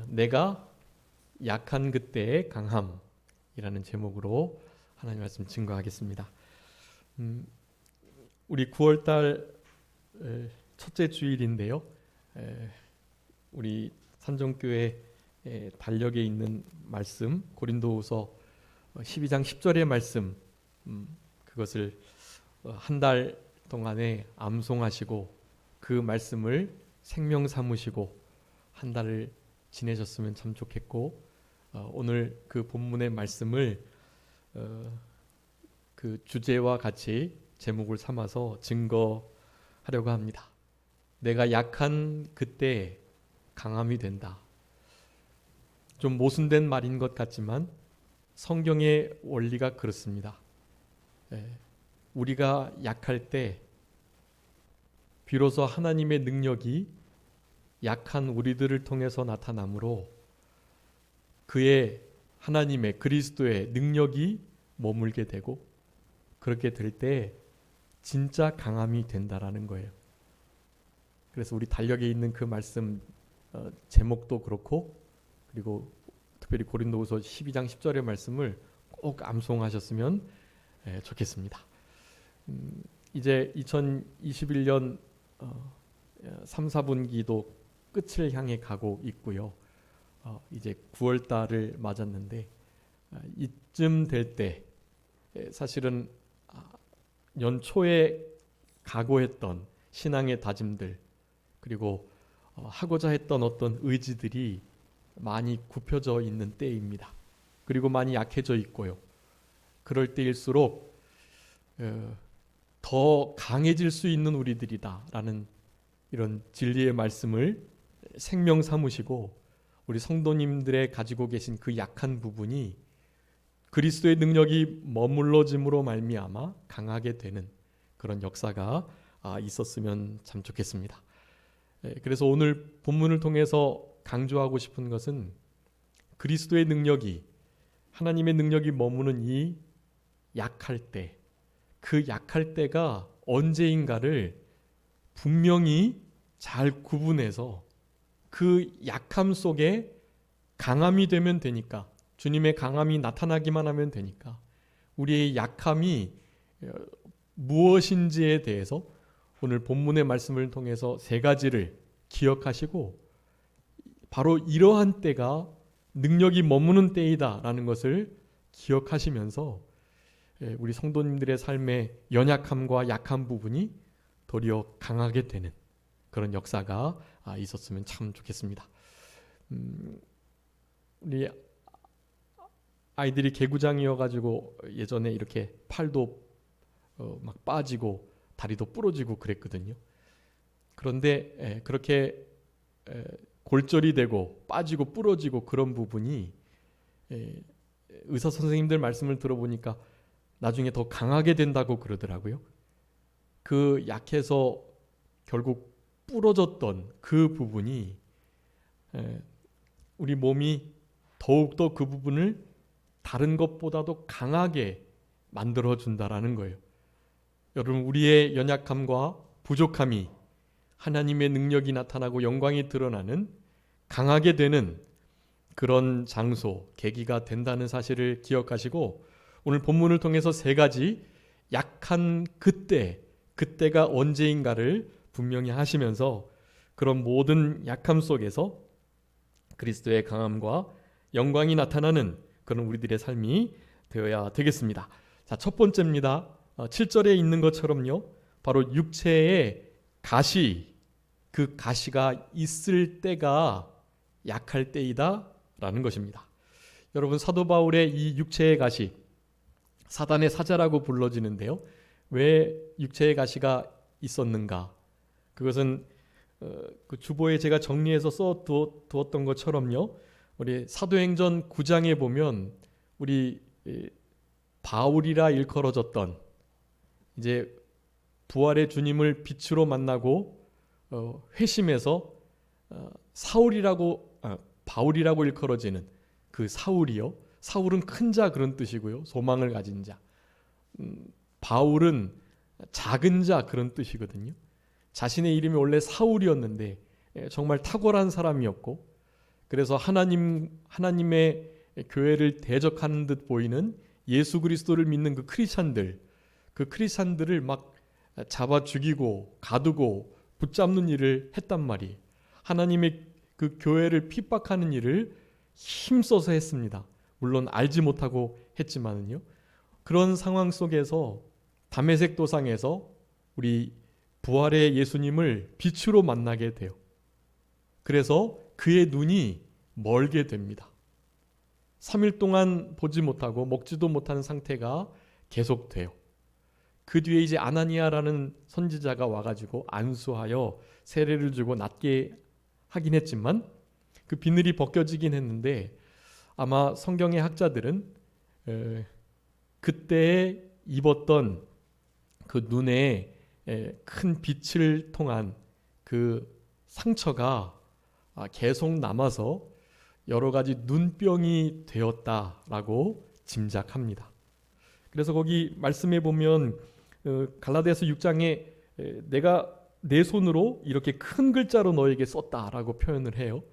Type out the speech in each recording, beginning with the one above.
내가 약한 그때의 강함이라는 제목으로 하나님 말씀 증거하겠습니다. 우리 9월달 첫째 주일인데요. 우리 산정교회 달력에 있는 말씀 고린도후서 12장 10절의 말씀, 그것을 한 달 동안에 암송하시고 그 말씀을 생명 삼으시고 한 달을 지내셨으면 참 좋겠고, 오늘 그 본문의 말씀을 그 주제와 같이 제목을 삼아서 증거하려고 합니다. 내가 약한 그때 강함이 된다. 좀 모순된 말인 것 같지만 성경의 원리가 그렇습니다. 우리가 약할 때 비로소 하나님의 능력이 약한 우리들을 통해서 나타나므로 그의 하나님의 그리스도의 능력이 머물게 되고, 그렇게 될 때 진짜 강함이 된다라는 거예요. 그래서 우리 달력에 있는 그 말씀 제목도 그렇고, 그리고 특별히 고린도후서 12장 10절의 말씀을 꼭 암송하셨으면 좋겠습니다. 이제 2021년 3, 4분기도 끝을 향해 가고 있고요. 이제 9월 달을 맞았는데, 이쯤 될 때 사실은 연초에 각오했던 신앙의 다짐들, 그리고 하고자 했던 어떤 의지들이 많이 굽혀져 있는 때입니다. 그리고 많이 약해져 있고요. 그럴 때일수록 더 강해질 수 있는 우리들이다라는 이런 진리의 말씀을 생명 삼으시고, 우리 성도님들의 가지고 계신 그 약한 부분이 그리스도의 능력이 머물러짐으로 말미암아 강하게 되는 그런 역사가 있었으면 참 좋겠습니다. 그래서 오늘 본문을 통해서 강조하고 싶은 것은 그리스도의 능력이, 하나님의 능력이 머무는 이 약할 때, 그 약할 때가 언제인가를 분명히 잘 구분해서 그 약함 속에 강함이 되면 되니까, 주님의 강함이 나타나기만 하면 되니까, 우리의 약함이 무엇인지에 대해서 오늘 본문의 말씀을 통해서 세 가지를 기억하시고, 바로 이러한 때가 능력이 머무는 때이다라는 것을 기억하시면서 우리 성도님들의 삶의 연약함과 약한 부분이 도리어 강하게 되는 그런 역사가 있었으면 참 좋겠습니다. 우리 아이들이 개구장이어가지고 예전에 이렇게 팔도 막 빠지고 다리도 부러지고 그랬거든요. 그런데 그렇게 골절이 되고 빠지고 부러지고 그런 부분이 의사 선생님들 말씀을 들어보니까 나중에 더 강하게 된다고 그러더라고요. 그 약해서 결국 부러졌던 그 부분이 우리 몸이 더욱더 그 부분을 다른 것보다도 강하게 만들어준다라는 거예요. 여러분, 우리의 연약함과 부족함이 하나님의 능력이 나타나고 영광이 드러나는 강하게 되는 그런 장소, 계기가 된다는 사실을 기억하시고, 오늘 본문을 통해서 세 가지 약한 그때가 언제인가를 분명히 하시면서 그런 모든 약함 속에서 그리스도의 강함과 영광이 나타나는 그런 우리들의 삶이 되어야 되겠습니다. 자, 첫 번째입니다. 7절에 있는 것처럼요, 바로 육체의 가시, 그 가시가 있을 때가 약할 때이다 라는 것입니다. 여러분, 사도 바울의 이 육체의 가시, 사단의 사자라고 불러지는데요, 왜 육체의 가시가 있었는가? 그것은 그 주보에 제가 정리해서 써두었던 것처럼요, 우리 사도행전 9장에 보면 우리 바울이라 일컬어졌던, 이제 부활의 주님을 빛으로 만나고 회심해서 바울이라고 일컬어지는 그 사울이요, 사울은 큰 자 그런 뜻이고요, 소망을 가진 자. 바울은 작은 자 그런 뜻이거든요. 자신의 이름이 원래 사울이었는데 정말 탁월한 사람이었고, 그래서 하나님의 교회를 대적하는 듯 보이는 예수 그리스도를 믿는 그 크리스찬들을 막 잡아 죽이고 가두고 붙잡는 일을 했단 말이에요. 하나님의 그 교회를 핍박하는 일을 힘써서 했습니다. 물론 알지 못하고 했지만은요. 그런 상황 속에서 다메섹 도상에서 우리 부활의 예수님을 빛으로 만나게 돼요. 그래서 그의 눈이 멀게 됩니다. 3일 동안 보지 못하고 먹지도 못하는 상태가 계속돼요. 그 뒤에 이제 아나니아라는 선지자가 와가지고 안수하여 세례를 주고 낫게 하긴 했지만 그 비늘이 벗겨지긴 했는데 아마 성경의 학자들은 그때 입었던 그 눈에 큰 빛을 통한 그 상처가 계속 남아서 여러 가지 눈병이 되었다라고 짐작합니다. 그래서 거기 말씀해 보면 갈라디아서 6장에 내가 내 손으로 이렇게 큰 글자로 너에게 썼다라고 표현을 해요.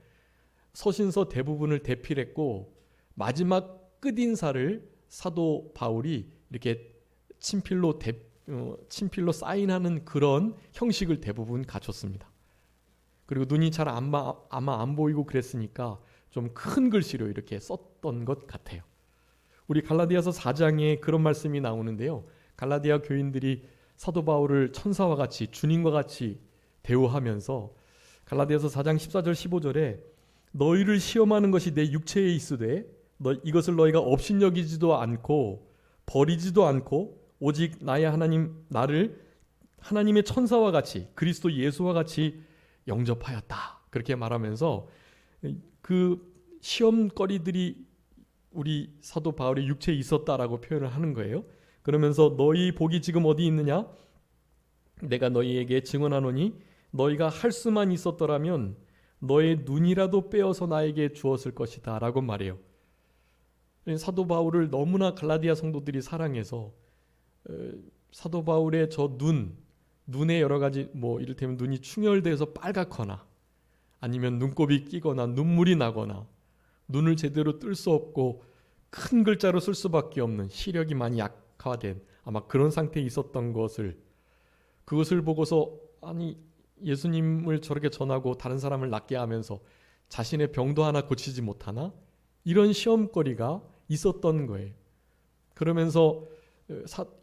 서신서 대부분을 대필했고 마지막 끝인사를 사도 바울이 이렇게 친필로 사인하는 그런 형식을 대부분 갖췄습니다. 그리고 눈이 잘 아마 안 보이고 그랬으니까 좀 큰 글씨로 이렇게 썼던 것 같아요. 우리 갈라디아서 4장에 그런 말씀이 나오는데요. 갈라디아 교인들이 사도 바울을 천사와 같이 주님과 같이 대우하면서 갈라디아서 4장 14절 15절에 너희를 시험하는 것이 내 육체에 있으되 이것을 너희가 업신여기지도 않고 버리지도 않고 오직 나를 하나님의 천사와 같이 그리스도 예수와 같이 영접하였다. 그렇게 말하면서 그 시험거리들이 우리 사도 바울의 육체에 있었다라고 표현을 하는 거예요. 그러면서 너희 복이 지금 어디 있느냐? 내가 너희에게 증언하노니 너희가 할 수만 있었더라면 너의 눈이라도 빼어서 나에게 주었을 것이다 라고 말해요. 사도 바울을 너무나 갈라디아 성도들이 사랑해서 사도 바울의 저 눈에 여러 가지 이를테면 눈이 충혈돼서 빨갛거나 아니면 눈곱이 끼거나 눈물이 나거나 눈을 제대로 뜰 수 없고 큰 글자로 쓸 수밖에 없는 시력이 많이 약화된 아마 그런 상태에 있었던 그것을 보고서 아니 예수님을 저렇게 전하고 다른 사람을 낫게 하면서 자신의 병도 하나 고치지 못하나? 이런 시험거리가 있었던 거예요. 그러면서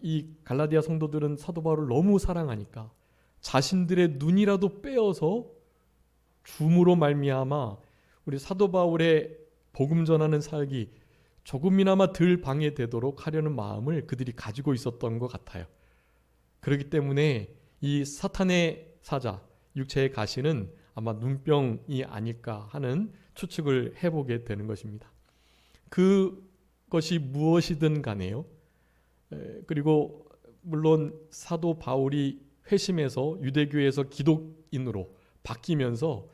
이 갈라디아 성도들은 사도 바울을 너무 사랑하니까 자신들의 눈이라도 빼어서 줌으로 말미암아 우리 사도 바울의 복음 전하는 사역이 조금이나마 덜 방해되도록 하려는 마음을 그들이 가지고 있었던 것 같아요. 그렇기 때문에 이 사탄의 사자, 육체의 가시는 아마 눈병이 아닐까 하는 추측을 해보게 되는 것입니다. 그것이 무엇이든 간에요. 그리고 물론 사도 바울이 회심해서 유대교에서 기독인으로 바뀌면서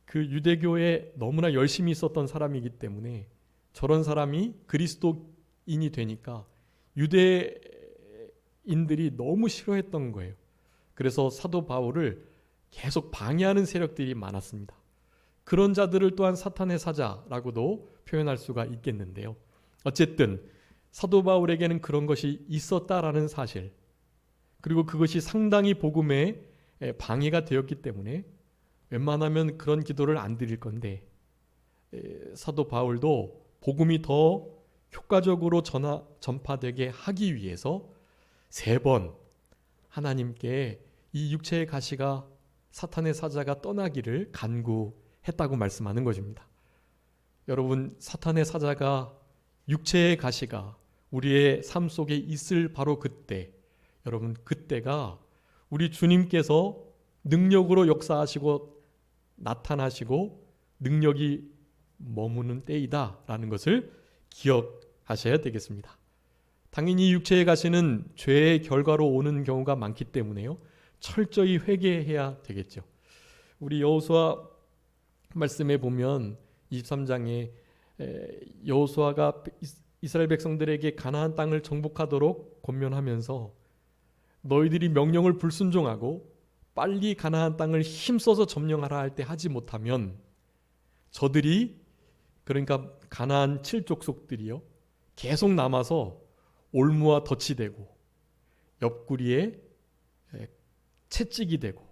그 유대교에 너무나 열심히 있었던 사람이기 때문에 저런 사람이 그리스도인이 되니까 유대인들이 너무 싫어했던 거예요. 그래서 사도 바울을 계속 방해하는 세력들이 많았습니다. 그런 자들을 또한 사탄의 사자라고도 표현할 수가 있겠는데요. 어쨌든 사도 바울에게는 그런 것이 있었다라는 사실, 그리고 그것이 상당히 복음에 방해가 되었기 때문에 웬만하면 그런 기도를 안 드릴 건데 사도 바울도 복음이 더 효과적으로 전파되게 하기 위해서 3번 하나님께 이 육체의 가시가 사탄의 사자가 떠나기를 간구했다고 말씀하는 것입니다. 여러분, 사탄의 사자가 육체의 가시가 우리의 삶 속에 있을 바로 그때, 여러분 그때가 우리 주님께서 능력으로 역사하시고 나타나시고 능력이 머무는 때이다라는 것을 기억하셔야 되겠습니다. 당연히 육체의 가시는 죄의 결과로 오는 경우가 많기 때문에요. 철저히 회개해야 되겠죠. 우리 여호수아 말씀에 보면 23장에 여호수아가 이스라엘 백성들에게 가나안 땅을 정복하도록 권면하면서 너희들이 명령을 불순종하고 빨리 가나안 땅을 힘써서 점령하라 할 때 하지 못하면 저들이 그러니까 가나안 7족속들이요 계속 남아서 올무와 덫이 되고 옆구리에 채찍이 되고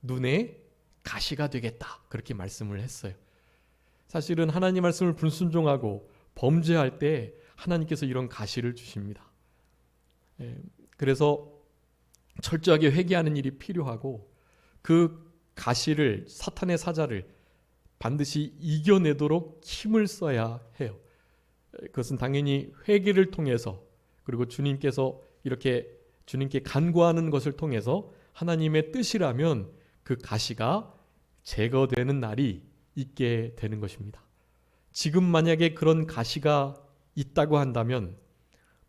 눈에 가시가 되겠다 그렇게 말씀을 했어요. 사실은 하나님 말씀을 불순종하고 범죄할 때 하나님께서 이런 가시를 주십니다. 그래서 철저하게 회개하는 일이 필요하고 그 가시를 사탄의 사자를 반드시 이겨내도록 힘을 써야 해요. 그것은 당연히 회개를 통해서 그리고 주님께서 이렇게 주님께 간구하는 것을 통해서 하나님의 뜻이라면 그 가시가 제거되는 날이 있게 되는 것입니다. 지금 만약에 그런 가시가 있다고 한다면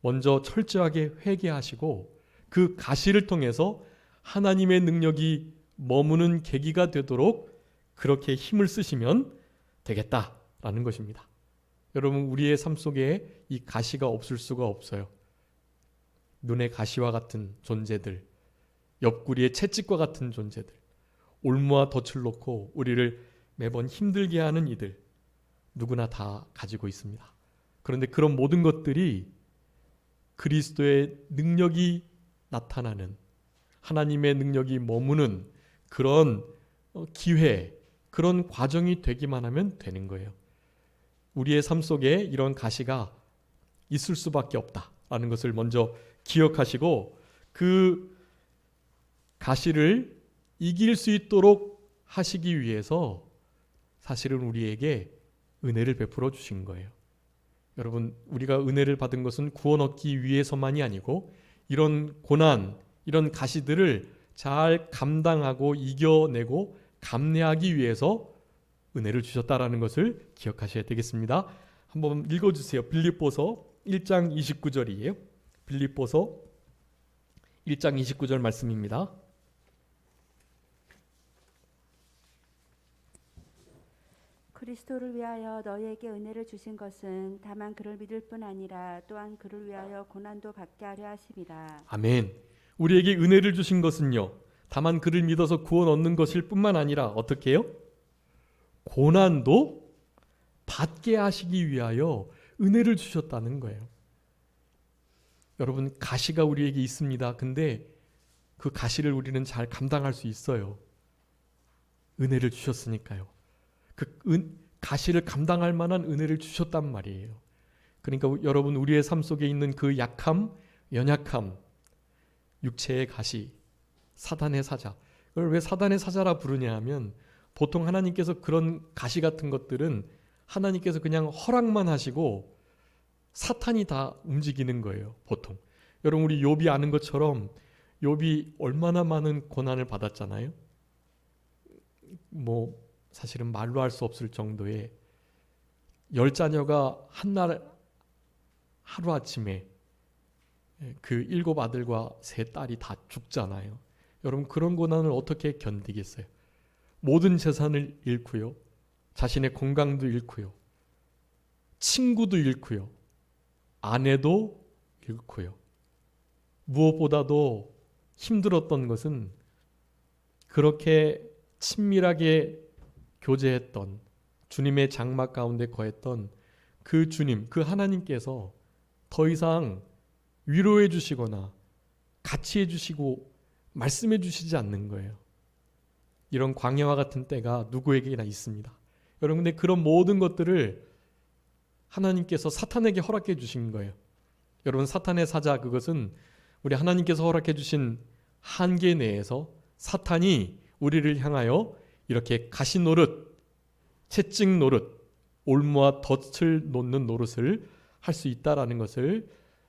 먼저 철저하게 회개하시고 그 가시를 통해서 하나님의 능력이 머무는 계기가 되도록 그렇게 힘을 쓰시면 되겠다라는 것입니다. 여러분 우리의 삶 속에 이 가시가 없을 수가 없어요. 눈의 가시와 같은 존재들, 옆구리의 채찍과 같은 존재들, 올무와 덫을 놓고 우리를 매번 힘들게 하는 이들 누구나 다 가지고 있습니다. 그런데 그런 모든 것들이 그리스도의 능력이 나타나는 하나님의 능력이 머무는 그런 기회, 그런 과정이 되기만 하면 되는 거예요. 우리의 삶 속에 이런 가시가 있을 수밖에 없다라는 것을 먼저 기억하시고 그 가시를 이길 수 있도록 하시기 위해서 사실은 우리에게 은혜를 베풀어 주신 거예요. 여러분 우리가 은혜를 받은 것은 구원 얻기 위해서만이 아니고 이런 고난, 이런 가시들을 잘 감당하고 이겨내고 감내하기 위해서 은혜를 주셨다라는 것을 기억하셔야 되겠습니다. 한번 읽어주세요. 빌립보서 1장 29절이에요. 빌립보서 1장 29절 말씀입니다. 그리스도를 위하여 너희에게 은혜를 주신 것은 다만 그를 믿을 뿐 아니라 또한 그를 위하여 고난도 받게 하려 하심이라. 아멘. 우리에게 은혜를 주신 것은요 다만 그를 믿어서 구원 얻는 것일 뿐만 아니라 어떻게 해요? 고난도 받게 하시기 위하여 은혜를 주셨다는 거예요. 여러분 가시가 우리에게 있습니다. 근데 그 가시를 우리는 잘 감당할 수 있어요. 은혜를 주셨으니까요. 그 가시를 감당할 만한 은혜를 주셨단 말이에요. 그러니까 여러분 우리의 삶 속에 있는 그 약함, 연약함, 육체의 가시, 사단의 사자. 그걸 왜 사단의 사자라 부르냐 하면 보통 하나님께서 그런 가시 같은 것들은 하나님께서 그냥 허락만 하시고 사탄이 다 움직이는 거예요. 보통. 여러분 우리 욥이 아는 것처럼 욥이 얼마나 많은 고난을 받았잖아요. 사실은 말로 할 수 없을 정도의 10자녀가 한날 하루아침에 그 7 아들과 3 딸이 다 죽잖아요. 여러분 그런 고난을 어떻게 견디겠어요? 모든 재산을 잃고요. 자신의 건강도 잃고요. 친구도 잃고요. 아내도 잃고요. 무엇보다도 힘들었던 것은 그렇게 친밀하게 교제했던 주님의 장막 가운데 거했던 그 주님, 그 하나님께서 더 이상 위로해 주시거나 같이 해주시고 말씀해 주시지 않는 거예요. 이런 광야와 같은 때가 누구에게나 있습니다. 여러분 근데 그런 모든 것들을 하나님께서 사탄에게 허락해 주신 거예요. 여러분 사탄의 사자 그것은 우리 하나님께서 허락해 주신 한계 내에서 사탄이 우리를 향하여 이렇게 가시 노릇, 채찍 노릇, 올무와 덫을 놓는 노릇을 할 수 있다라는 것을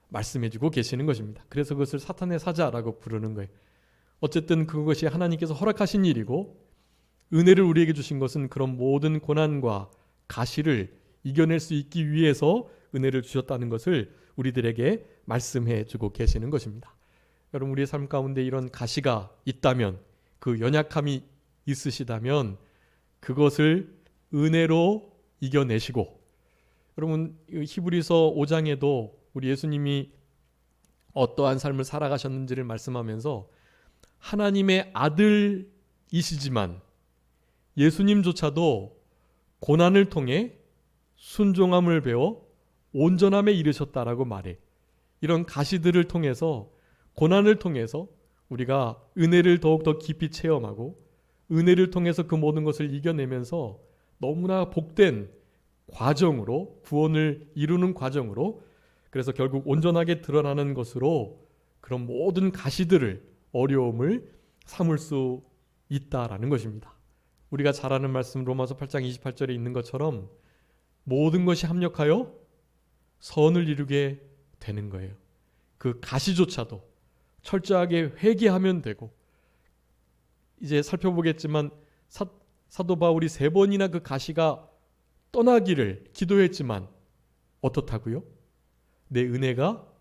말씀해 주고 계시는 것입니다. 그래서 그것을 사탄의 사자라고 부르는 거예요. 어쨌든 그것이 하나님께서 허락하신 일이고 은혜를 우리에게 주신 것은 그런 모든 고난과 가시를 이겨낼 수 있기 위해서 은혜를 주셨다는 것을 우리들에게 말씀해 주고 계시는 것입니다. 여러분 우리의 삶 가운데 이런 가시가 있다면 그 연약함이 있으시다면 그것을 은혜로 이겨내시고 여러분 히브리서 5장에도 우리 예수님이 어떠한 삶을 살아가셨는지를 말씀하면서 하나님의 아들이시지만 예수님조차도 고난을 통해 순종함을 배워 온전함에 이르셨다라고 말해. 이런 가시들을 통해서, 고난을 통해서 우리가 은혜를 더욱더 깊이 체험하고 은혜를 통해서 그 모든 것을 이겨내면서 너무나 복된 과정으로, 구원을 이루는 과정으로, 그래서 결국 온전하게 드러나는 것으로 그런 모든 가시들을, 어려움을 삼을 수 있다라는 것입니다. 우리가 잘 아는 말씀 로마서 8장 28절에 있는 것처럼 모든 것이 합력하여 선을 이루게 되는 거예요. 그 가시조차도 철저하게 회개하면 되고, 이제 살펴보겠지만 사도 바울이 3번이나 그 가시가 떠나기를 기도했지만 어떻다고요? 내 은혜가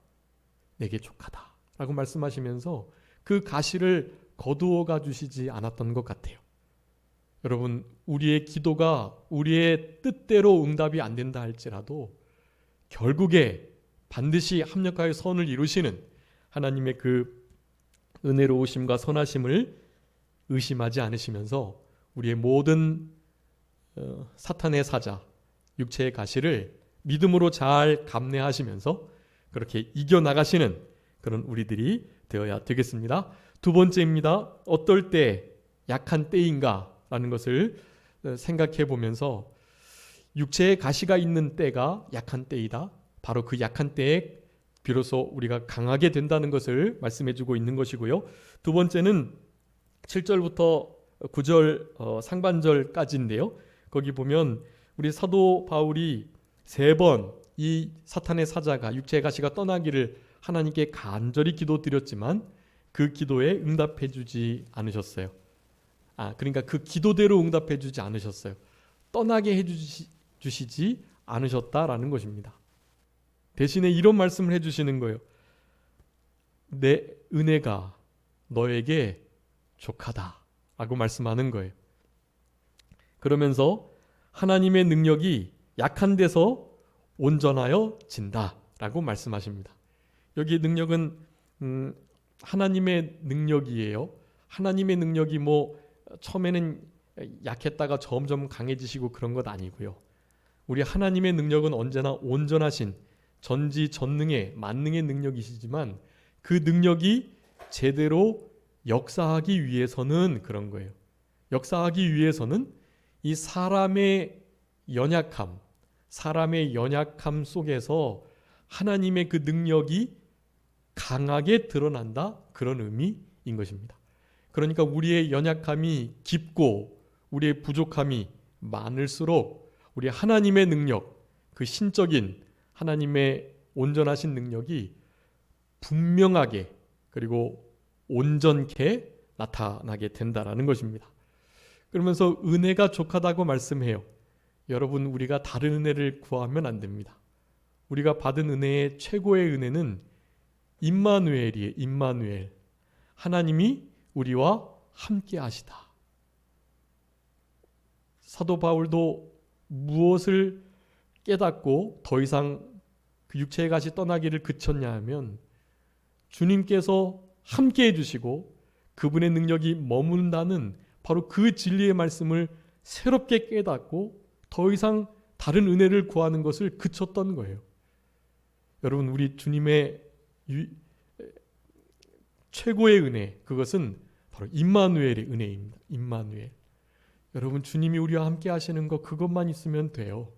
내게 족하다 라고 말씀하시면서 그 가시를 거두어 가 주시지 않았던 것 같아요. 여러분, 우리의 기도가 우리의 뜻대로 응답이 안 된다 할지라도 결국에 반드시 합력하여 선을 이루시는 하나님의 그 은혜로우심과 선하심을 의심하지 않으시면서 우리의 모든 사탄의 사자, 육체의 가시를 믿음으로 잘 감내하시면서 그렇게 이겨나가시는 그런 우리들이 되어야 되겠습니다. 두 번째입니다. 어떨 때 약한 때인가 라는 것을 생각해 보면서, 육체의 가시가 있는 때가 약한 때이다. 바로 그 약한 때에 비로소 우리가 강하게 된다는 것을 말씀해 주고 있는 것이고요. 두 번째는 7절부터 9절 상반절까지인데요. 거기 보면 우리 사도 바울이 3번 이 사탄의 사자가, 육체의 가시가 떠나기를 하나님께 간절히 기도드렸지만 그 기도에 응답해 주지 않으셨어요. 그러니까 그 기도대로 응답해 주지 않으셨어요. 떠나게 해 주시지 않으셨다라는 것입니다. 대신에 이런 말씀을 해주시는 거예요. 내 은혜가 너에게 족하다 라고 말씀하는 거예요. 그러면서 하나님의 능력이 약한 데서 온전하여 진다 라고 말씀하십니다. 여기 능력은 하나님의 능력이에요. 하나님의 능력이 처음에는 약했다가 점점 강해지시고 그런 것 아니고요. 우리 하나님의 능력은 언제나 온전하신 전지전능의 만능의 능력이시지만 그 능력이 제대로 역사하기 위해서는 그런 거예요. 역사하기 위해서는 이 사람의 연약함 속에서 하나님의 그 능력이 강하게 드러난다, 그런 의미인 것입니다. 그러니까 우리의 연약함이 깊고 우리의 부족함이 많을수록 우리 하나님의 능력, 그 신적인 하나님의 온전하신 능력이 분명하게 그리고 온전케 나타나게 된다라는 것입니다. 그러면서 은혜가 족하다고 말씀해요. 여러분, 우리가 다른 은혜를 구하면 안 됩니다. 우리가 받은 은혜의 최고의 은혜는 임마누엘이에요. 임마누엘. 하나님이 우리와 함께 하시다. 사도 바울도 무엇을 깨닫고 더 이상 그 육체의 가시 떠나기를 그쳤냐 하면 주님께서 함께 해주시고 그분의 능력이 머문다는 바로 그 진리의 말씀을 새롭게 깨닫고 더 이상 다른 은혜를 구하는 것을 그쳤던 거예요. 여러분, 우리 주님의 최고의 은혜, 그것은 바로 임마누엘의 은혜입니다. 임마누엘. 여러분, 주님이 우리와 함께 하시는 것, 그것만 있으면 돼요.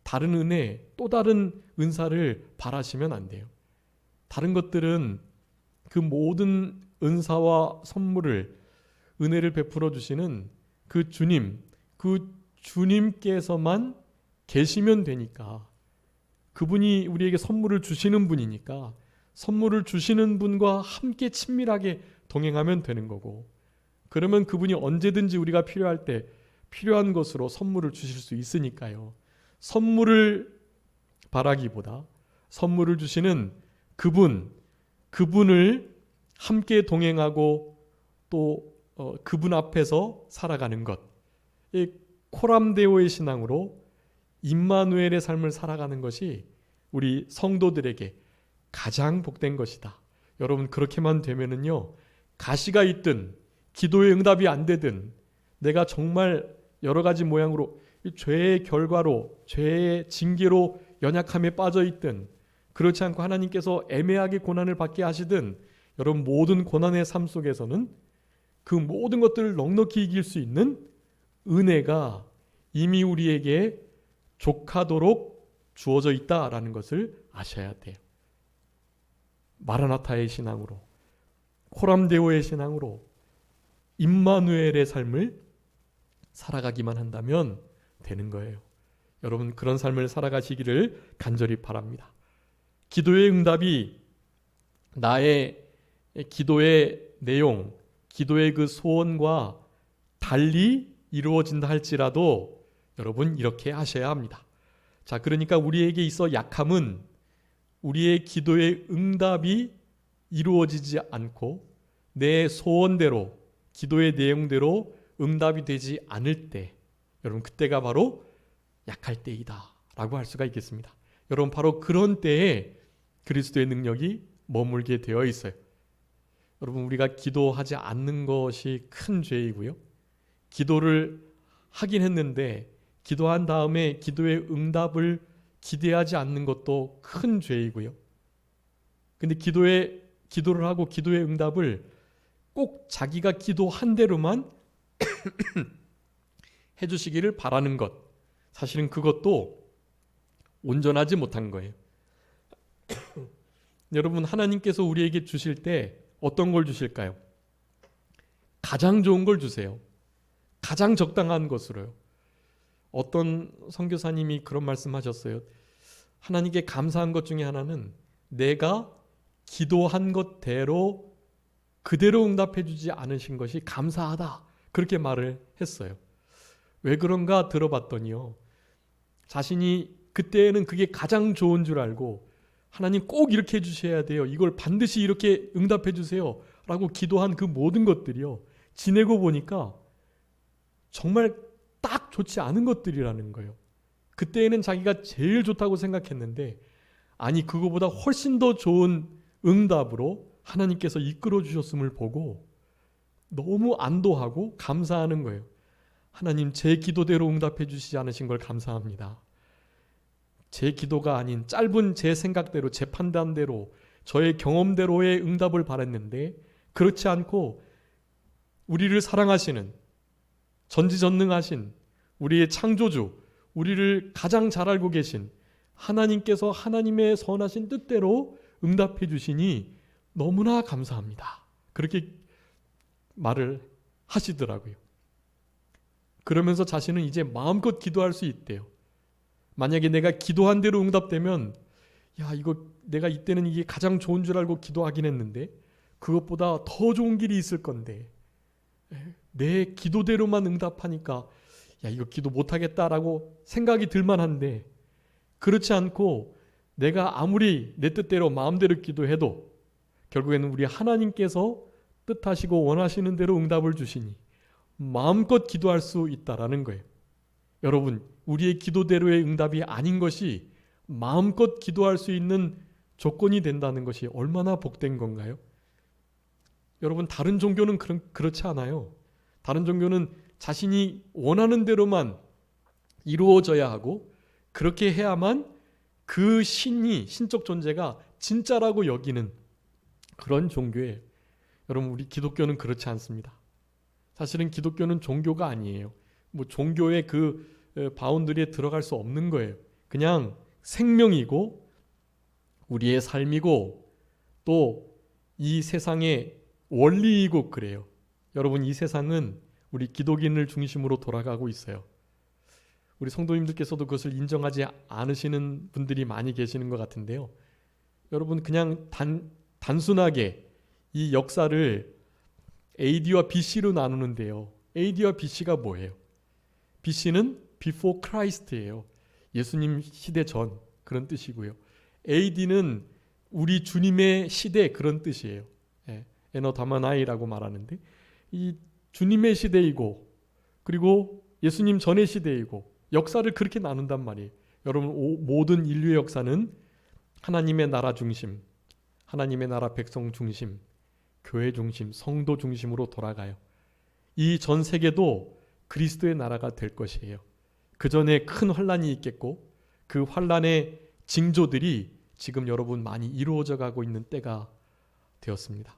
다른 은혜, 또 다른 은사를 바라시면 안 돼요. 다른 것들은 그 모든 은사와 선물을, 은혜를 베풀어 주시는 그 주님께서만 계시면 되니까, 그분이 우리에게 선물을 주시는 분이니까 선물을 주시는 분과 함께 친밀하게 동행하면 되는 거고, 그러면 그분이 언제든지 우리가 필요할 때 필요한 것으로 선물을 주실 수 있으니까요. 선물을 바라기보다 선물을 주시는 그분을 함께 동행하고 또 그분 앞에서 살아가는 것, 이 코람데오의 신앙으로 임마누엘의 삶을 살아가는 것이 우리 성도들에게 가장 복된 것이다. 여러분, 그렇게만 되면은요, 가시가 있든 기도의 응답이 안 되든 내가 정말 여러 가지 모양으로 이 죄의 결과로, 죄의 징계로 연약함에 빠져 있든, 그렇지 않고 하나님께서 애매하게 고난을 받게 하시든, 여러분 모든 고난의 삶 속에서는 그 모든 것들을 넉넉히 이길 수 있는 은혜가 이미 우리에게 족하도록 주어져 있다라는 것을 아셔야 돼요. 마라나타의 신앙으로, 호람데오의 신앙으로 임마누엘의 삶을 살아가기만 한다면 되는 거예요. 여러분 그런 삶을 살아가시기를 간절히 바랍니다. 기도의 응답이 나의 기도의 내용, 기도의 그 소원과 달리 이루어진다 할지라도 여러분 이렇게 하셔야 합니다. 자, 그러니까 우리에게 있어 약함은 우리의 기도의 응답이 이루어지지 않고 내 소원대로, 기도의 내용대로 응답이 되지 않을 때, 여러분 그때가 바로 약할 때이다 라고 할 수가 있겠습니다. 여러분 바로 그런 때에 그리스도의 능력이 머물게 되어 있어요. 여러분 우리가 기도하지 않는 것이 큰 죄이고요. 기도를 하긴 했는데 기도한 다음에 기도의 응답을 기대하지 않는 것도 큰 죄이고요. 근데 기도를 하고 기도의 응답을 꼭 자기가 기도한 대로만 해주시기를 바라는 것, 사실은 그것도 온전하지 못한 거예요. 여러분 하나님께서 우리에게 주실 때 어떤 걸 주실까요? 가장 좋은 걸 주세요. 가장 적당한 것으로요. 어떤 선교사님이 그런 말씀하셨어요. 하나님께 감사한 것 중에 하나는 내가 기도한 것대로 그대로 응답해 주지 않으신 것이 감사하다. 그렇게 말을 했어요. 왜 그런가 들어봤더니요. 자신이 그때는 그게 가장 좋은 줄 알고 하나님 꼭 이렇게 해주셔야 돼요. 이걸 반드시 이렇게 응답해 주세요. 라고 기도한 그 모든 것들이요. 지내고 보니까 정말 딱 좋지 않은 것들이라는 거예요. 그때는 자기가 제일 좋다고 생각했는데 아니 그거보다 훨씬 더 좋은 응답으로 하나님께서 이끌어 주셨음을 보고 너무 안도하고 감사하는 거예요. 하나님 제 기도대로 응답해 주시지 않으신 걸 감사합니다. 제 기도가 아닌 짧은 제 생각대로 제 판단대로 저의 경험대로의 응답을 바랐는데 그렇지 않고 우리를 사랑하시는 전지전능하신 우리의 창조주, 우리를 가장 잘 알고 계신 하나님께서 하나님의 선하신 뜻대로 응답해 주시니 너무나 감사합니다. 그렇게 말을 하시더라고요. 그러면서 자신은 이제 마음껏 기도할 수 있대요. 만약에 내가 기도한 대로 응답되면 야 이거 내가 이때는 이게 가장 좋은 줄 알고 기도하긴 했는데 그것보다 더 좋은 길이 있을 건데 내 기도대로만 응답하니까 야 이거 기도 못하겠다라고 생각이 들만한데 그렇지 않고 내가 아무리 내 뜻대로 마음대로 기도해도 결국에는 우리 하나님께서 뜻하시고 원하시는 대로 응답을 주시니 마음껏 기도할 수 있다라는 거예요. 여러분 우리의 기도대로의 응답이 아닌 것이 마음껏 기도할 수 있는 조건이 된다는 것이 얼마나 복된 건가요? 여러분 다른 종교는 그렇지 않아요. 다른 종교는 자신이 원하는 대로만 이루어져야 하고 그렇게 해야만 그 신이 신적 존재가 진짜라고 여기는 그런 종교예요. 여러분 우리 기독교는 그렇지 않습니다. 사실은 기독교는 종교가 아니에요. 뭐 종교의 그 바운더리에 들어갈 수 없는 거예요. 그냥 생명이고 우리의 삶이고 또 이 세상의 원리이고 그래요. 여러분 이 세상은 우리 기독인을 중심으로 돌아가고 있어요. 우리 성도님들께서도 그것을 인정하지 않으시는 분들이 많이 계시는 것 같은데요. 여러분 그냥 단순하게 이 역사를 AD와 BC로 나누는데요. AD와 BC가 뭐예요? BC는 Before Christ예요. 예수님 시대 전 그런 뜻이고요. AD는 우리 주님의 시대 그런 뜻이에요. 에너 다마나이라고 말하는데 이 주님의 시대이고 그리고 예수님 전의 시대이고 역사를 그렇게 나눈단 말이에요. 여러분 모든 인류의 역사는 하나님의 나라 중심, 하나님의 나라 백성 중심, 교회 중심, 성도 중심으로 돌아가요. 이 전 세계도 그리스도의 나라가 될 것이에요. 그 전에 큰 환란이 있겠고 그 환란의 징조들이 지금 여러분 많이 이루어져 가고 있는 때가 되었습니다.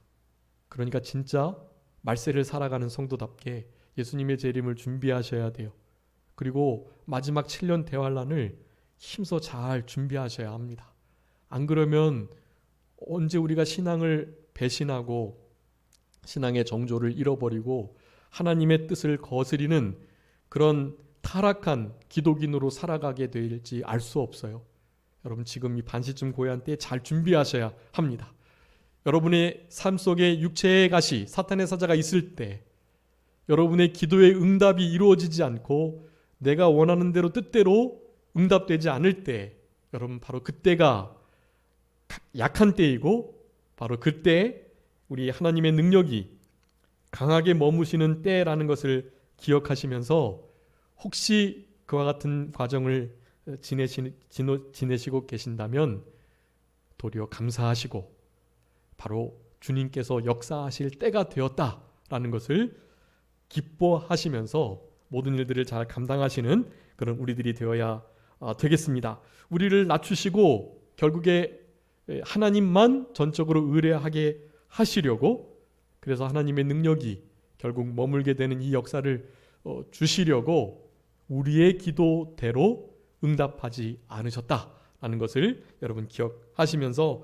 그러니까 진짜 말세를 살아가는 성도답게 예수님의 재림을 준비하셔야 돼요. 그리고 마지막 7년 대환란을 힘써 잘 준비하셔야 합니다. 안 그러면 언제 우리가 신앙을 배신하고 신앙의 정조를 잃어버리고 하나님의 뜻을 거스리는 그런 타락한 기독인으로 살아가게 될지 알 수 없어요. 여러분 지금 이 반시쯤 고요한 때에 잘 준비하셔야 합니다. 여러분의 삶 속에 육체의 가시, 사탄의 사자가 있을 때 여러분의 기도의 응답이 이루어지지 않고 내가 원하는 대로 뜻대로 응답되지 않을 때 여러분 바로 그때가 약한 때이고 바로 그때 우리 하나님의 능력이 강하게 머무시는 때라는 것을 기억하시면서 혹시 그와 같은 과정을 지내시고 계신다면 도리어 감사하시고 바로 주님께서 역사하실 때가 되었다라는 것을 기뻐하시면서 모든 일들을 잘 감당하시는 그런 우리들이 되어야 되겠습니다. 우리를 낮추시고 결국에 하나님만 전적으로 의뢰하게 하시려고 그래서 하나님의 능력이 결국 머물게 되는 이 역사를 주시려고 우리의 기도대로 응답하지 않으셨다라는 것을 여러분 기억하시면서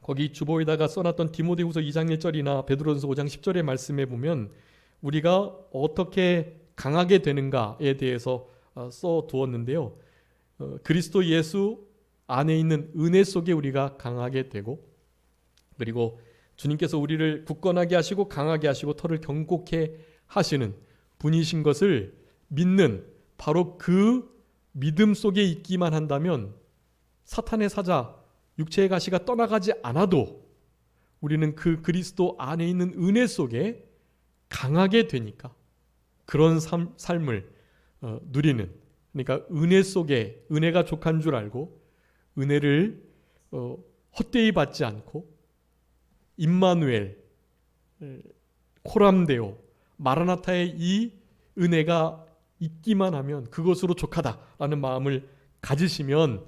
거기 주보에다가 써놨던 디모데후서 2장 1절이나 베드로전서 5장 10절의 말씀에 보면 우리가 어떻게 강하게 되는가에 대해서 써두었는데요. 그리스도 예수 안에 있는 은혜 속에 우리가 강하게 되고 그리고 주님께서 우리를 굳건하게 하시고 강하게 하시고 털을 견고케 하시는 분이신 것을 믿는 바로 그 믿음 속에 있기만 한다면 사탄의 사자 육체의 가시가 떠나가지 않아도 우리는 그 그리스도 안에 있는 은혜 속에 강하게 되니까 그런 삶을 누리는 그러니까 은혜 속에 은혜가 족한 줄 알고 은혜를 헛되이 받지 않고 임마누엘 코람데오 마라나타의 이 은혜가 있기만 하면 그것으로 족하다라는 마음을 가지시면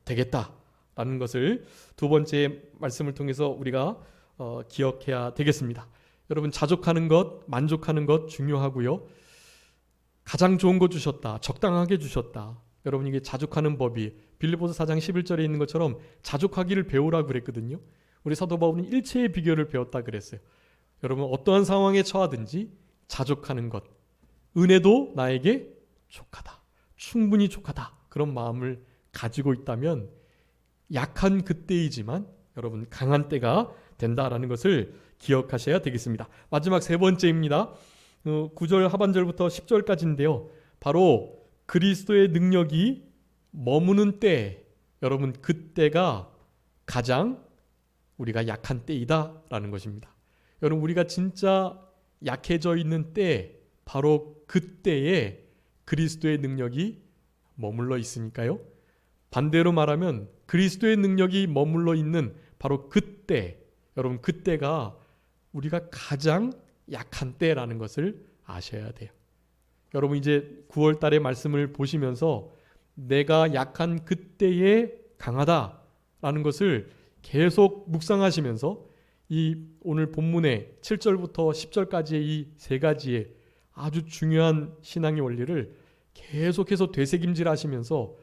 되겠다라는 것을 두 번째 말씀을 통해서 우리가 기억해야 되겠습니다. 여러분 자족하는 것, 만족하는 것 중요하고요. 가장 좋은 거 주셨다. 적당하게 주셨다. 여러분 이게 자족하는 법이 빌립보서 4장 11절에 있는 것처럼 자족하기를 배우라 그랬거든요. 우리 사도 바울은 일체의 비결을 배웠다 그랬어요. 여러분 어떠한 상황에 처하든지 자족하는 것. 은혜도 나에게 족하다. 충분히 족하다. 그런 마음을 가지고 있다면 약한 그때이지만 여러분 강한 때가 된다라는 것을 기억하셔야 되겠습니다. 마지막 세 번째입니다. 9절 하반절부터 10절까지인데요. 바로 그리스도의 능력이 머무는 때 여러분 그때가 가장 우리가 약한 때이다라는 것입니다. 여러분 우리가 진짜 약해져 있는 때 바로 그때에 그리스도의 능력이 머물러 있으니까요. 반대로 말하면 그리스도의 능력이 머물러 있는 바로 그때 여러분 그때가 우리가 가장 약한 때라는 것을 아셔야 돼요. 여러분 이제 9월 달의 말씀을 보시면서 내가 약한 그때에 강하다라는 것을 계속 묵상하시면서 이 오늘 본문의 7절부터 10절까지의 이 세 가지의 아주 중요한 신앙의 원리를 계속해서 되새김질 하시면서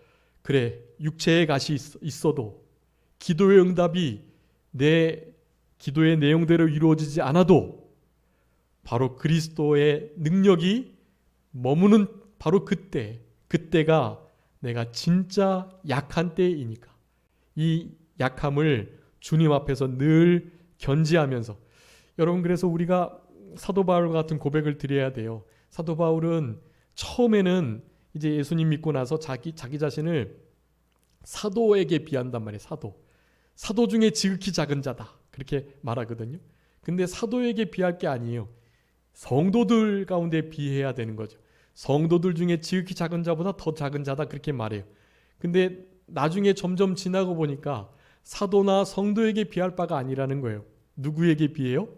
그래 육체의 가시 있어도 기도의 응답이 내 기도의 내용대로 이루어지지 않아도 바로 그리스도의 능력이 머무는 바로 그때가 내가 진짜 약한 때이니까 이 약함을 주님 앞에서 늘 견지하면서 여러분 그래서 우리가 사도 바울 같은 고백을 드려야 돼요. 사도 바울은 처음에는 이제 예수님 믿고 나서 자기 자신을 사도에게 비한단 말이에요. 사도 중에 지극히 작은 자다 그렇게 말하거든요. 근데 사도에게 비할 게 아니에요. 성도들 가운데 비해야 되는 거죠. 성도들 중에 지극히 작은 자보다 더 작은 자다 그렇게 말해요. 근데 나중에 점점 지나고 보니까 사도나 성도에게 비할 바가 아니라는 거예요. 누구에게 비해요?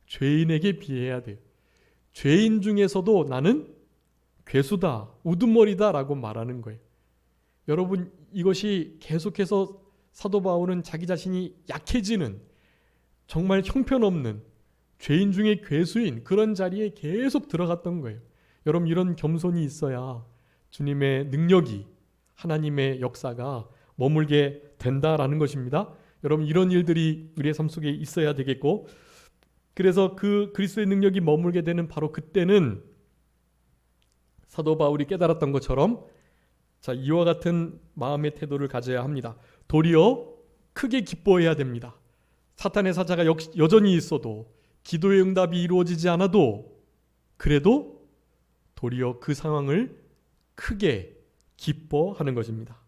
죄인에게 비해야 돼요. 죄인 중에서도 나는 괴수다, 우두머리다라고 말하는 거예요. 여러분, 이것이 계속해서 사도 바울은 자기 자신이 약해지는, 정말 형편없는 죄인 중에 괴수인 그런 자리에 계속 들어갔던 거예요. 여러분, 이런 겸손이 있어야 주님의 능력이, 하나님의 역사가 머물게 된다라는 것입니다. 여러분, 이런 일들이 우리의 삶 속에 있어야 되겠고, 그래서 그 그리스도의 능력이 머물게 되는 바로 그때는 사도 바울이 깨달았던 것처럼 자, 이와 같은 마음의 태도를 가져야 합니다. 도리어 크게 기뻐해야 됩니다. 사탄의 사자가 여전히 있어도, 기도의 응답이 이루어지지 않아도, 그래도 도리어 그 상황을 크게 기뻐하는 것입니다.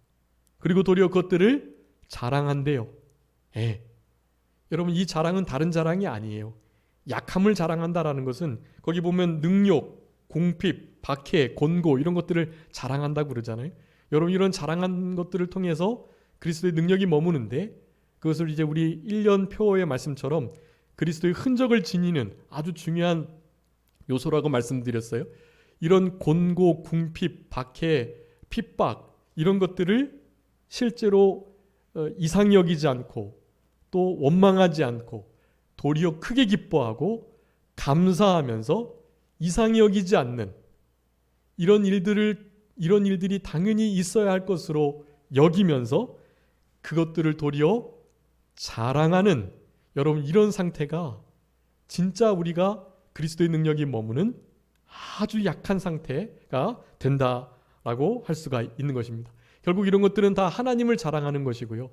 그리고 도리어 그것들을 자랑한대요. 여러분, 이 자랑은 다른 자랑이 아니에요. 약함을 자랑한다라는 것은 거기 보면 능욕, 궁핍, 박해, 권고 이런 것들을 자랑한다고 그러잖아요. 여러분, 이런 자랑한 것들을 통해서 그리스도의 능력이 머무는데, 그것을 이제 우리 1년 표어의 말씀처럼 그리스도의 흔적을 지니는 아주 중요한 요소라고 말씀드렸어요. 이런 권고, 궁핍, 박해, 핍박 이런 것들을 실제로 이상히 여기지 않고 또 원망하지 않고 도리어 크게 기뻐하고 감사하면서 이상히 여기지 않는 이런 일들이 당연히 있어야 할 것으로 여기면서 그것들을 도리어 자랑하는, 여러분, 이런 상태가 진짜 우리가 그리스도의 능력이 머무는 아주 약한 상태가 된다라고 할 수가 있는 것입니다. 결국 이런 것들은 다 하나님을 자랑하는 것이고요.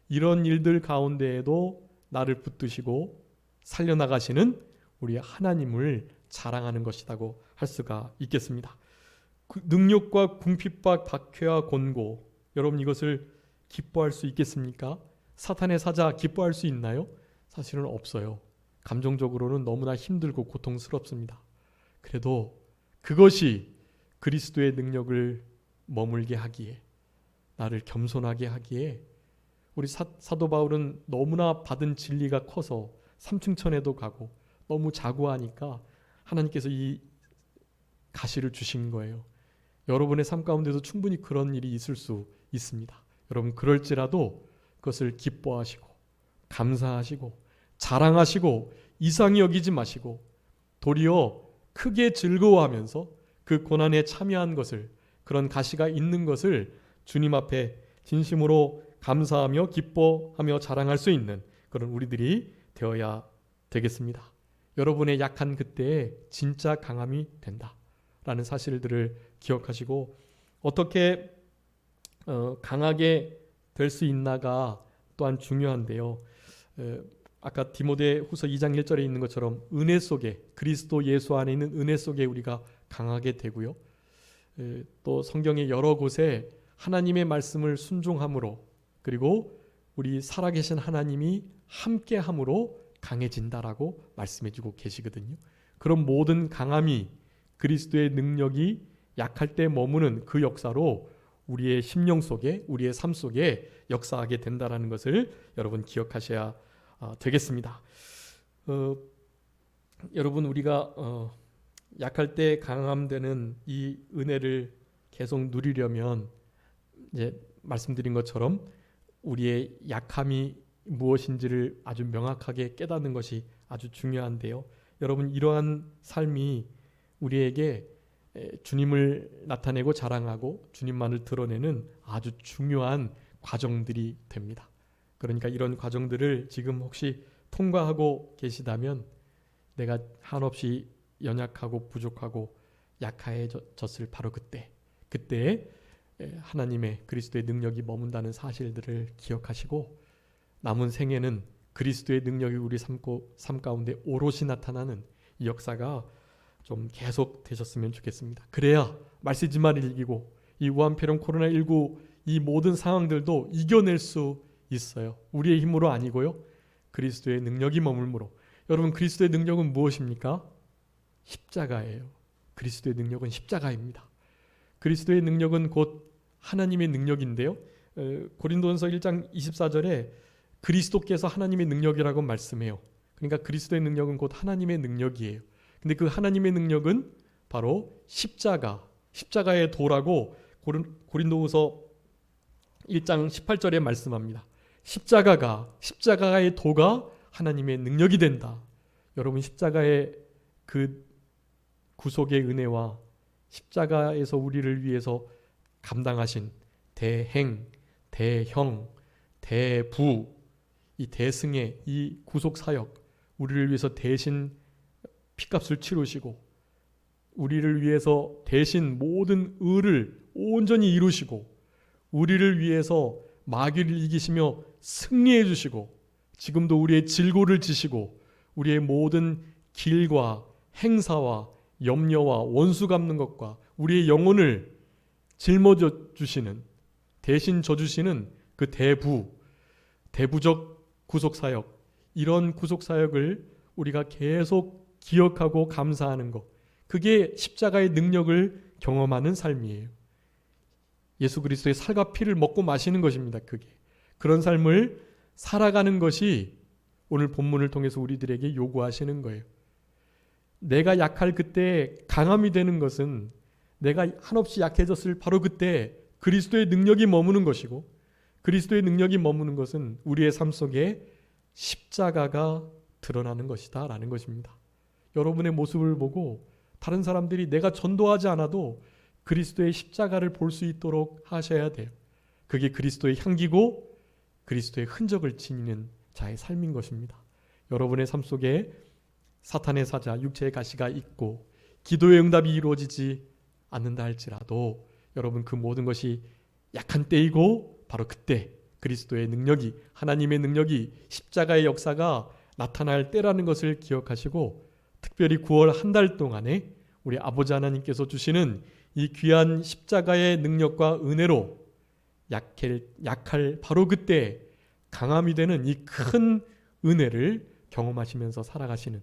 이런 일들 가운데에도 나를 붙드시고 살려나가시는 우리 하나님을 자랑하는 것이라고 할 수가 있겠습니다. 능력과 궁핍과 박해와 권고, 여러분, 이것을 기뻐할 수 있겠습니까? 사탄의 사자 기뻐할 수 있나요? 사실은 없어요. 감정적으로는 너무나 힘들고 고통스럽습니다. 그래도 그것이 그리스도의 능력을 머물게 하기에, 나를 겸손하게 하기에, 우리 사도 바울은 너무나 받은 진리가 커서 삼층천에도 가고 너무 자고하니까 하나님께서 이 가시를 주신 거예요. 여러분의 삶 가운데도 충분히 그런 일이 있을 수 있습니다. 여러분, 그럴지라도 그것을 기뻐하시고 감사하시고 자랑하시고 이상히 여기지 마시고 도리어 크게 즐거워하면서 그 고난에 참여한 것을, 그런 가시가 있는 것을 주님 앞에 진심으로 감사하며 기뻐하며 자랑할 수 있는 그런 우리들이 되어야 되겠습니다. 여러분의 약한 그때에 진짜 강함이 된다라는 사실들을 기억하시고, 어떻게 강하게 될 수 있나가 또한 중요한데요. 아까 디모데후서 2장 1절에 있는 것처럼 은혜 속에, 그리스도 예수 안에 있는 은혜 속에 우리가 강하게 되고요. 또 성경의 여러 곳에 하나님의 말씀을 순종함으로, 그리고 우리 살아계신 하나님이 함께함으로 강해진다라고 말씀해주고 계시거든요. 그런 모든 강함이 그리스도의 능력이 약할 때 머무는 그 역사로 우리의 심령 속에, 우리의 삶 속에 역사하게 된다라는 것을 여러분 기억하셔야 되겠습니다. 여러분, 우리가 약할 때 강함되는 이 은혜를 계속 누리려면 이제 말씀드린 것처럼 우리의 약함이 무엇인지를 아주 명확하게 깨닫는 것이 아주 중요한데요. 여러분, 이러한 삶이 우리에게 주님을 나타내고 자랑하고 주님만을 드러내는 아주 중요한 과정들이 됩니다. 그러니까 이런 과정들을 지금 혹시 통과하고 계시다면 내가 한없이 연약하고 부족하고 약해졌을 바로 그때에 하나님의 그리스도의 능력이 머문다는 사실들을 기억하시고, 남은 생애는 그리스도의 능력이 우리 삶 가운데 오롯이 나타나는 이 역사가 좀 계속 되셨으면 좋겠습니다. 그래야 말세지만 이기고 이 우한폐렴 코로나19 이 모든 상황들도 이겨낼 수 있어요. 우리의 힘으로 아니고요, 그리스도의 능력이 머물므로. 여러분, 그리스도의 능력은 무엇입니까? 십자가예요. 그리스도의 능력은 십자가입니다. 그리스도의 능력은 곧 하나님의 능력인데요. 고린도전서 1장 24절에 그리스도께서 하나님의 능력이라고 말씀해요. 그러니까 그리스도의 능력은 곧 하나님의 능력이에요. 근데 그 하나님의 능력은 바로 십자가, 십자가의 도라고 고린도후서 1장 18절에 말씀합니다. 십자가의 도가 하나님의 능력이 된다. 여러분, 십자가의 그 구속의 은혜와 십자가에서 우리를 위해서 감당하신 대행, 대형, 대부, 이 대승의 이 구속 사역, 우리를 위해서 대신 피값을 치르시고 우리를 위해서 대신 모든 의를 온전히 이루시고 우리를 위해서 마귀를 이기시며 승리해 주시고 지금도 우리의 질고를 지시고 우리의 모든 길과 행사와 염려와 원수 갚는 것과 우리의 영혼을 짊어져 주시는, 대신 져주시는 그 대부적 구속사역, 이런 구속사역을 우리가 계속 기억하고 감사하는 것, 그게 십자가의 능력을 경험하는 삶이에요. 예수 그리스도의 살과 피를 먹고 마시는 것입니다. 그게 그런 삶을 살아가는 것이 오늘 본문을 통해서 우리들에게 요구하시는 거예요. 내가 약할 그때 강함이 되는 것은 내가 한없이 약해졌을 바로 그때 그리스도의 능력이 머무는 것이고, 그리스도의 능력이 머무는 것은 우리의 삶 속에 십자가가 드러나는 것이다 라는 것입니다. 여러분의 모습을 보고 다른 사람들이 내가 전도하지 않아도 그리스도의 십자가를 볼 수 있도록 하셔야 돼요. 그게 그리스도의 향기고 그리스도의 흔적을 지니는 자의 삶인 것입니다. 여러분의 삶 속에 사탄의 사자, 육체의 가시가 있고 기도의 응답이 이루어지지 않는다 할지라도 여러분, 그 모든 것이 약한 때이고 바로 그때 그리스도의 능력이, 하나님의 능력이, 십자가의 역사가 나타날 때라는 것을 기억하시고, 특별히 9월 한 달 동안에 우리 아버지 하나님께서 주시는 이 귀한 십자가의 능력과 은혜로 약할 바로 그때 강함이 되는 이 큰 은혜를 경험하시면서 살아가시는,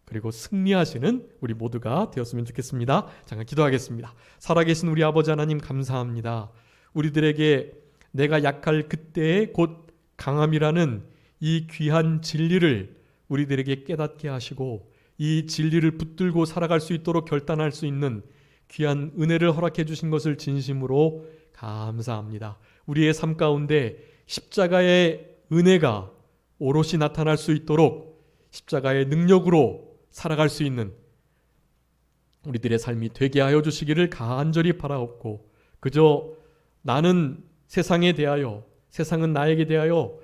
그리고 승리하시는 우리 모두가 되었으면 좋겠습니다. 잠깐 기도하겠습니다. 살아계신 우리 아버지 하나님, 감사합니다. 우리들에게 내가 약할 그때의 곧 강함이라는 이 귀한 진리를 우리들에게 깨닫게 하시고 이 진리를 붙들고 살아갈 수 있도록 결단할 수 있는 귀한 은혜를 허락해 주신 것을 진심으로 감사합니다. 우리의 삶 가운데 십자가의 은혜가 오롯이 나타날 수 있도록 십자가의 능력으로 살아갈 수 있는 우리들의 삶이 되게 하여 주시기를 간절히 바라옵고, 그저 나는 세상에 대하여, 세상은 나에게 대하여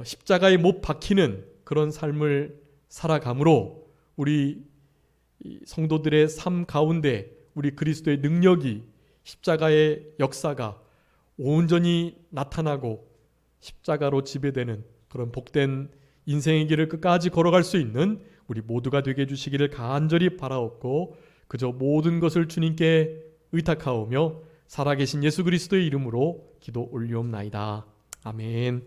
십자가에 못 박히는 그런 삶을 살아감으로 우리 성도들의 삶 가운데 우리 그리스도의 능력이, 십자가의 역사가 온전히 나타나고 십자가로 지배되는 그런 복된 인생의 길을 끝까지 걸어갈 수 있는 우리 모두가 되게 해주시기를 간절히 바라옵고, 그저 모든 것을 주님께 의탁하오며 살아계신 예수 그리스도의 이름으로 기도 올리옵나이다. 아멘.